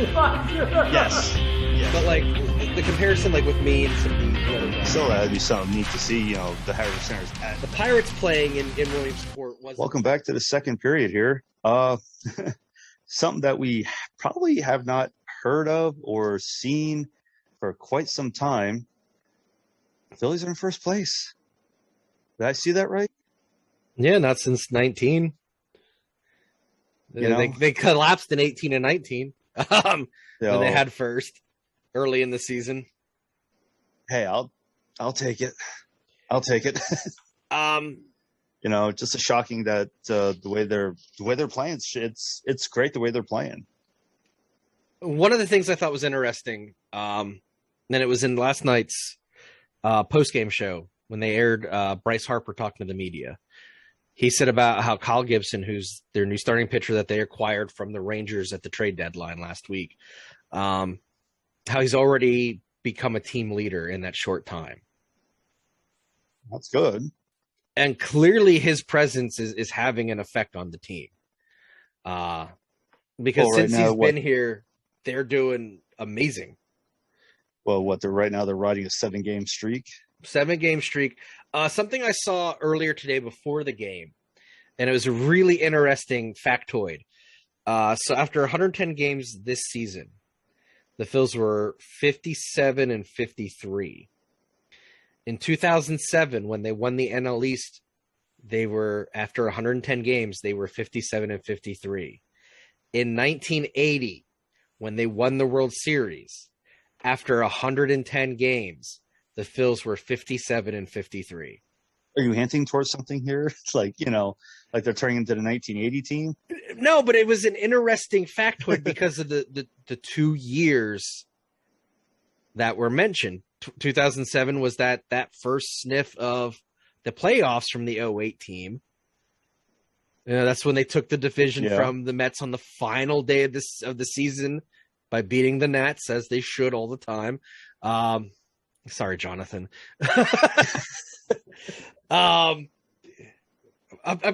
Yes. But like the comparison, like with me and some of the other guys. So that'd be something neat to see, the Harris Centers. The Pirates playing in Williamsport was. Welcome back to the second period here. Something that we probably have not heard of or seen for quite some time. The Phillies are in first place. Did I see that right? Yeah, not since 19. They collapsed in 18 and 19 when they had first early in the season. Hey, I'll take it. I'll take it. Just a shocking that the way they're playing, it's great the way they're playing. One of the things I thought was interesting, and it was in last night's post-game show when they aired Bryce Harper talking to the media. He said about how Kyle Gibson, who's their new starting pitcher that they acquired from the Rangers at the trade deadline last week, how he's already become a team leader in that short time. That's good. And clearly his presence is having an effect on the team. Because since he's been here, they're doing amazing. Well, they're riding a 7-game streak. 7-game streak. Something I saw earlier today before the game, and it was a really interesting factoid. So after 110 games this season, the Phils were 57 and 53. In 2007, when they won the NL East, they were, after 110 games, they were 57 and 53. In 1980, when they won the World Series, after 110 games, the Phils were 57 and 53. Are you hinting towards something here? It's like, like they're turning into the 1980 team? No, but it was an interesting factoid because of the 2 years that were mentioned. 2007 was that first sniff of the playoffs from the 08 team. That's when they took the division from the Mets on the final day of the season by beating the Nats, as they should all the time. Sorry, Jonathan. I'm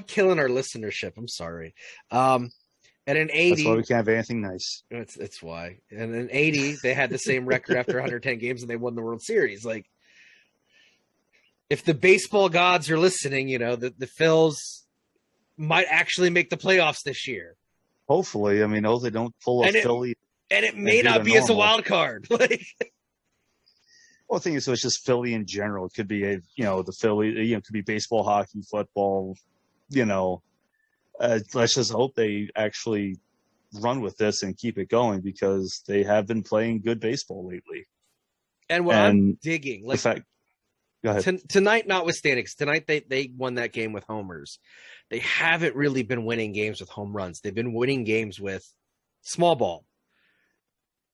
killing our listenership. I'm sorry. And in 80, that's why we can't have anything nice. That's why. And in 80, they had the same record after 110 games, and they won the World Series. Like, if the baseball gods are listening, the Phils might actually make the playoffs this year. Hopefully, hopefully they don't pull a Philly. And it may not be as a wild card. Like, well, the thing is, so it's just Philly in general. It could be the Philly. It could be baseball, hockey, football. Let's just hope they actually run with this and keep it going, because they have been playing good baseball lately. And I'm digging, like, go ahead. Tonight, notwithstanding, because tonight they won that game with homers. They haven't really been winning games with home runs. They've been winning games with small ball.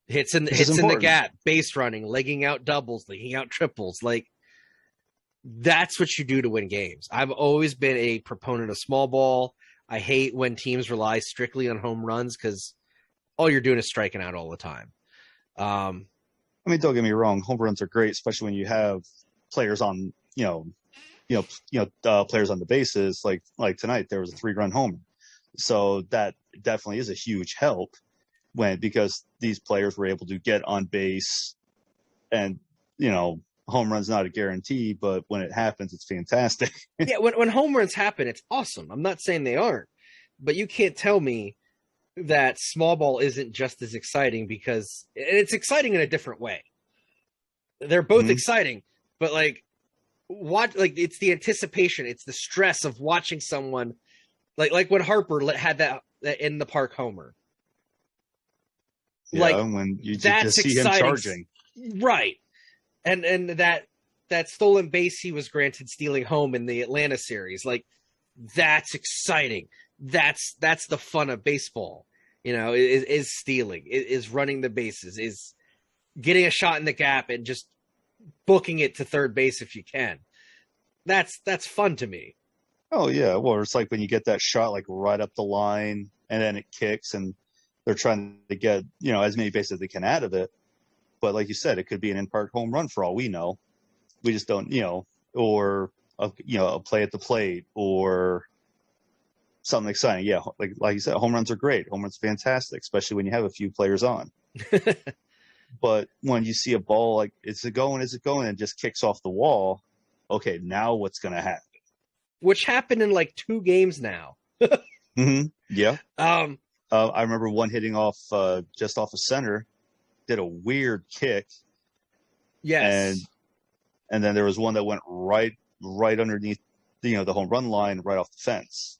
Hits in the gap, base running, legging out doubles, legging out triples. Like, that's what you do to win games. I've always been a proponent of small ball. I hate when teams rely strictly on home runs, because all you're doing is striking out all the time. Don't get me wrong. Home runs are great, especially when you have players on, players on the bases. Like tonight, there was a 3-run homer. So that definitely is a huge help because these players were able to get on base, and, home run's not a guarantee, but when it happens, it's fantastic. Yeah, when home runs happen, it's awesome. I'm not saying they aren't, but you can't tell me that small ball isn't just as exciting, because it's exciting in a different way. They're both exciting, but it's the anticipation, it's the stress of watching someone, like when Harper had that in the park homer. Yeah, when you just see him charging, right? And that stolen base he was granted stealing home in the Atlanta series, like, that's exciting. That's the fun of baseball. Is stealing, is running the bases, is getting a shot in the gap and just booking it to third base if you can. That's fun to me. Oh yeah, well, it's like when you get that shot like right up the line and then it kicks, and they're trying to get as many bases as they can out of it. But like you said, it could be an in-park home run for all we know. We just don't, or a play at the plate or something exciting. Yeah, like you said, home runs are great. Home runs are fantastic, especially when you have a few players on. But when you see a ball like, is it going? Is it going? And just kicks off the wall. Okay, now what's going to happen? Which happened in like 2 games now. Yeah. Um, I remember one hitting off just off of center, did a weird kick, yes. and then there was one that went right underneath the home run line, right off the fence.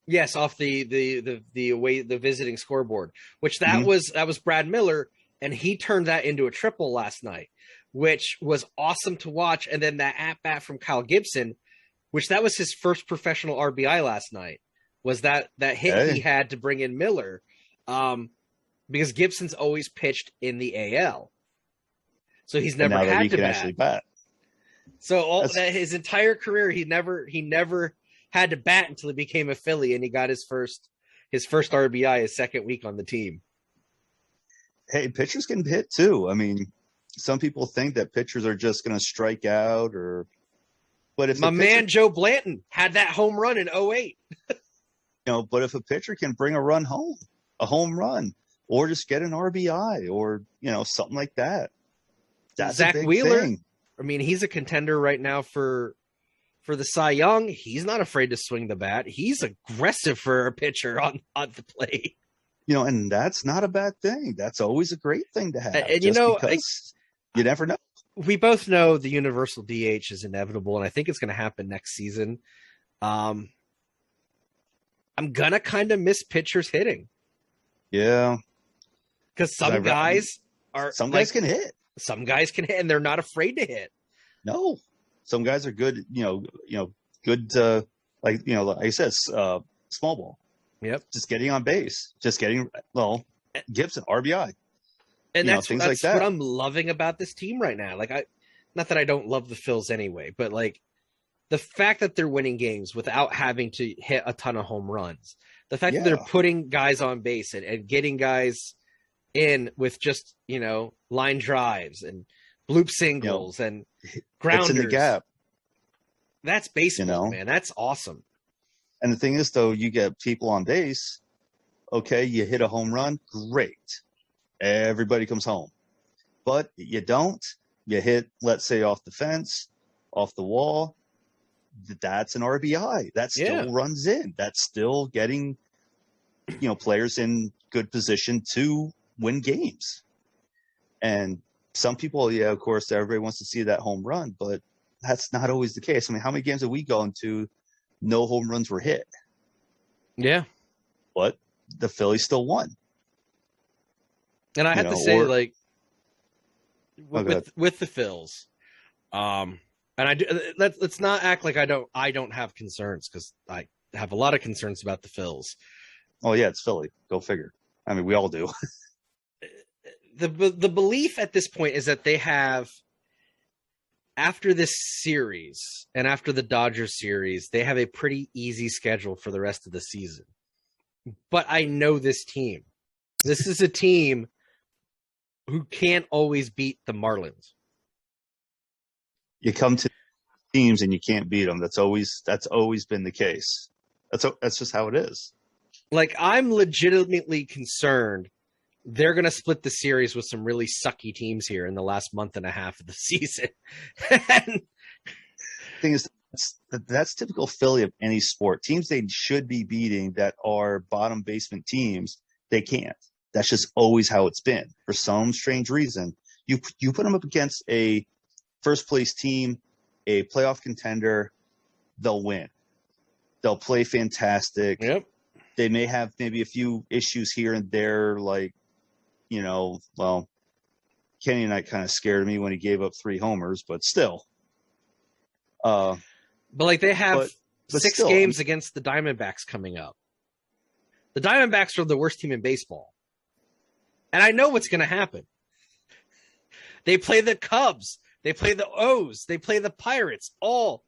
Yes, off the visiting scoreboard, which that Mm-hmm. was Brad Miller, and he turned that into a triple last night, which was awesome to watch. And then that at bat from Kyle Gibson, which that was his first professional RBI last night, was that hit he had to bring in Miller, because Gibson's always pitched in the AL, so he's never And now that had he to can bat. actually bat. So his entire career, he never had to bat until he became a Philly, and he got his first RBI his second week on the team. Hey, pitchers can hit too. I mean, some people think that pitchers are just going to strike out, but if my man Joe Blanton had that home run in 08. But if a pitcher can bring a run home, a home run, or just get an RBI, or something like that, that's Zach a big Wheeler. thing. I mean, he's a contender right now for the Cy Young. He's not afraid to swing the bat. He's aggressive for a pitcher on the plate. And that's not a bad thing. That's always a great thing to have. And because you never know. We both know the universal DH is inevitable, and I think it's going to happen next season. I'm gonna kind of miss pitchers hitting. Yeah, because some guys can hit. Some guys can hit, and they're not afraid to hit. No, some guys are good. Good. Like I said, small ball. Yep. Just getting on base. Just getting Gibson RBI. And that's things like that. What I'm loving about this team right now. Like not that I don't love the Phils anyway, but like the fact that they're winning games without having to hit a ton of home runs. The fact that they're putting guys on base and getting guys in with just, line drives and bloop singles and grounders. It's in the gap. That's baseball, man. That's awesome. And the thing is, though, you get people on base. Okay, you hit a home run. Great. Everybody comes home. But you don't. You hit, let's say, off the fence, off the wall. That's an RBI. That still runs in. That's still getting, players in good position to win games. And some people, of course, everybody wants to see that home run, but that's not always the case. I mean, how many games have we gone to? No home runs were hit. Yeah. But the Phillies still won. And I have to say, with the Phils, and let's not act like I don't have concerns, because I have a lot of concerns about the Phils. Oh yeah, it's Philly. Go figure. I mean, we all do. The belief at this point is that they have, after this series and after the Dodgers series, they have a pretty easy schedule for the rest of the season. But I know this team. This is a team who can't always beat the Marlins. You come to teams and you can't beat them. That's always been the case. That's just how it is. Like, I'm legitimately concerned they're going to split the series with some really sucky teams here in the last month and a half of the season. The thing is, that's typical Philly of any sport. Teams they should be beating that are bottom basement teams, they can't. That's just always how it's been. For some strange reason, you put them up against a first place team, a playoff contender, they'll win. They'll play fantastic. Yep. They may have maybe a few issues here and there, like, Kenny and I kind of scared me when he gave up 3 homers, but still. But they have but 6 still, games against the Diamondbacks coming up. The Diamondbacks are the worst team in baseball. And I know what's going to happen. They play the Cubs. They play the O's. They play the Pirates. All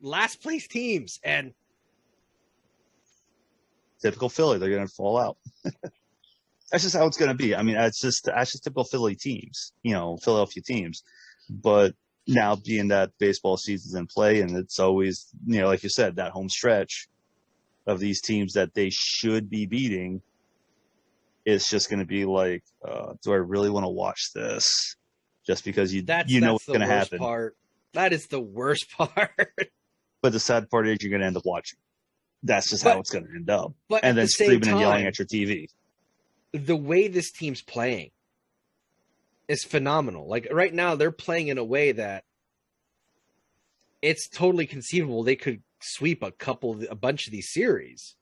last place teams. And typical Philly, they're going to fall out. That's just how it's going to be. I mean, that's just typical Philly teams, Philadelphia teams. But now being that baseball season's in play, and it's always, like you said, that home stretch of these teams that they should be beating, it's just going to be like, do I really want to watch this? Just because you know what's going to happen. Part. That is the worst part. But the sad part is you're going to end up watching. That's just how it's going to end up. But and then screaming and yelling at your TV. The way this team's playing is phenomenal. Like right now, they're playing in a way that it's totally conceivable they could sweep a bunch of these series.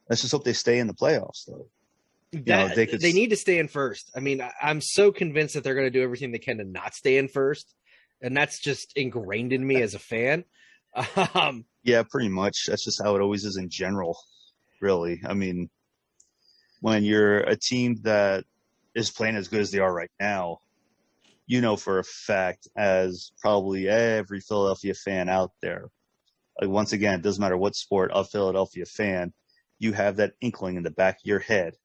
Let's just hope they stay in the playoffs, though. They need to stay in first. I mean, I'm so convinced that they're going to do everything they can to not stay in first, and that's just ingrained in me as a fan. Yeah, pretty much. That's just how it always is in general, really. I mean, when you're a team that is playing as good as they are right now, you know for a fact, as probably every Philadelphia fan out there, like once again, it doesn't matter what sport, a Philadelphia fan, you have that inkling in the back of your head,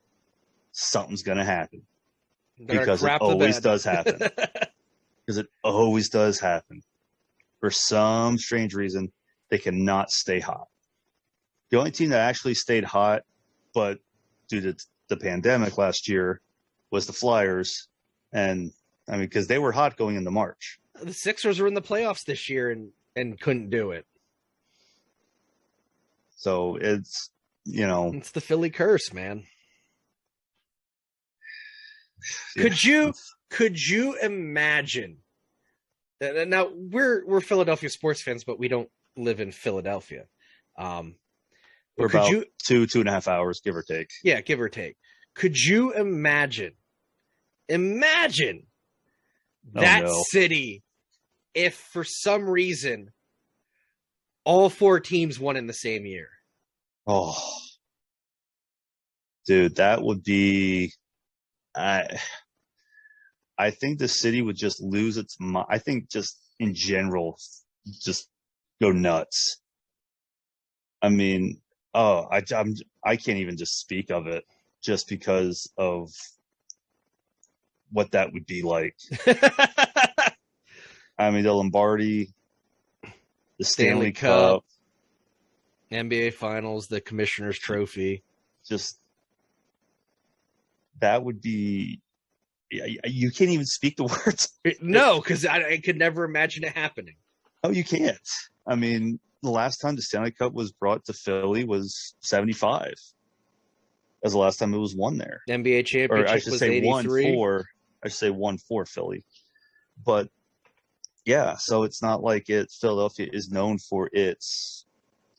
something's going to happen. Because it always does happen. Because it always does happen. For some strange reason, they cannot stay hot. The only team that actually stayed hot, but due to the pandemic last year, was the Flyers. And, I mean, because they were hot going into March. The Sixers were in the playoffs this year and couldn't do it. So it's, it's the Philly curse, man. Yeah. Could you imagine? Now we're Philadelphia sports fans, but we don't live in Philadelphia. We're about 2.5 hours, give or take. Yeah, give or take. Could you imagine that city if for some reason all four teams won in the same year? Oh, dude, that would be. I think the city would just lose its mind. I think just in general, just go nuts. I mean, I can't even just speak of it just because of what that would be like. I mean, the Lombardi, the Stanley Cup, NBA Finals, the Commissioner's Trophy. Just that would be. You can't even speak the words. No, because I could never imagine it happening. Oh, you can't. I mean, the last time the Stanley Cup was brought to Philly was 75. That's the last time it was won there. The NBA championship or I should was say 83. I should say 1-4 Philly. But yeah, so it's not like Philadelphia is known for its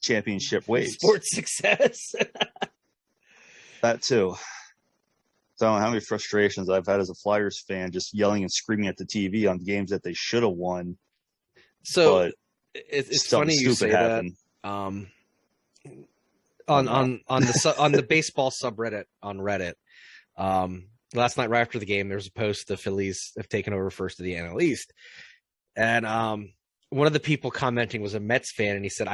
championship waves. Sports success. That too. So I don't know how many frustrations I've had as a Flyers fan just yelling and screaming at the TV on games that they should have won. So it's funny you say happened. That. On the baseball subreddit on Reddit, last night right after the game, there was a post the Phillies have taken over first of the NL East, and one of the people commenting was a Mets fan, and he said,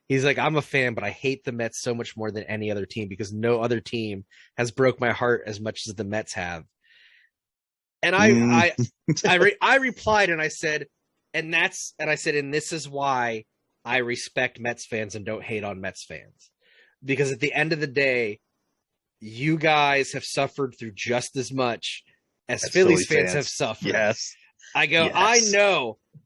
he's like, I'm a fan, but I hate the Mets so much more than any other team because no other team has broke my heart as much as the Mets have. And I replied and I said, and this is why I respect Mets fans and don't hate on Mets fans. Because at the end of the day, you guys have suffered through just as much as Phillies fans have suffered. Yes. I go, yes.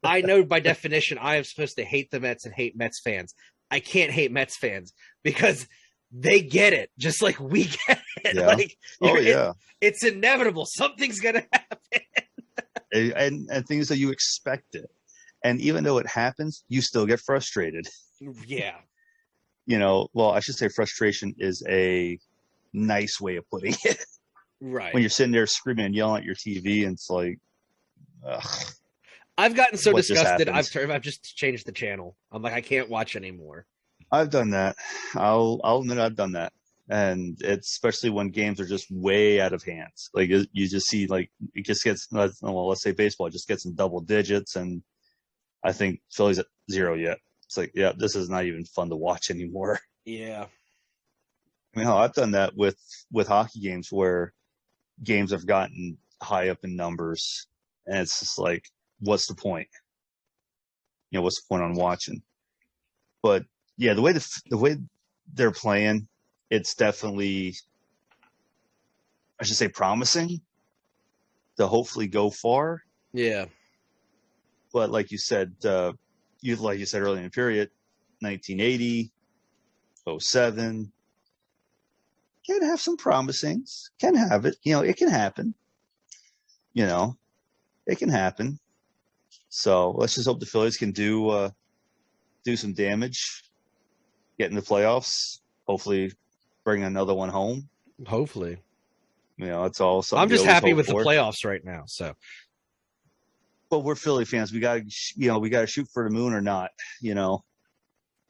I know by definition I am supposed to hate the Mets and hate Mets fans. I can't hate Mets fans because they get it just like we get it. Yeah. Like, yeah. It's inevitable. Something's going to happen. And things that you expect it. And even though it happens, you still get frustrated. Yeah. Well, I should say frustration is a nice way of putting it. Right. When you're sitting there screaming and yelling at your TV and it's like, ugh. I've gotten so disgusted. I've just changed the channel. I'm like, I can't watch anymore. I've done that. I'll admit I've done that. And it's especially when games are just way out of hands. Like you just see like it just gets, let's say baseball, it just gets in double digits. And I think Philly's at 0 yet. It's like, yeah, this is not even fun to watch anymore. Yeah. I mean, I've done that with hockey games where games have gotten high up in numbers. And it's just like, what's the point? What's the point on watching? But yeah, the way they're playing, it's definitely I should say promising to hopefully go far. Yeah. But like you said earlier in the period, 1980, 07, can have some promisings. Can have it. It can happen. It can happen. So let's just hope the Phillies can do some damage, get in the playoffs, hopefully bring another one home. Hopefully. That's all. I'm just happy with the playoffs right now. So, but we're Philly fans. We got to shoot for the moon or not.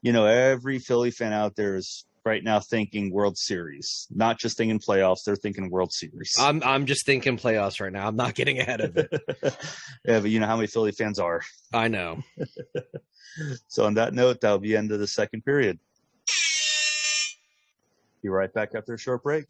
Every Philly fan out there is right now thinking World Series, not just thinking playoffs. They're thinking World Series. I'm just thinking playoffs right now. I'm not getting ahead of it. Yeah, but you know how many Philly fans are. I know. So on that note, that'll be the end of the second period. Be right back after a short break.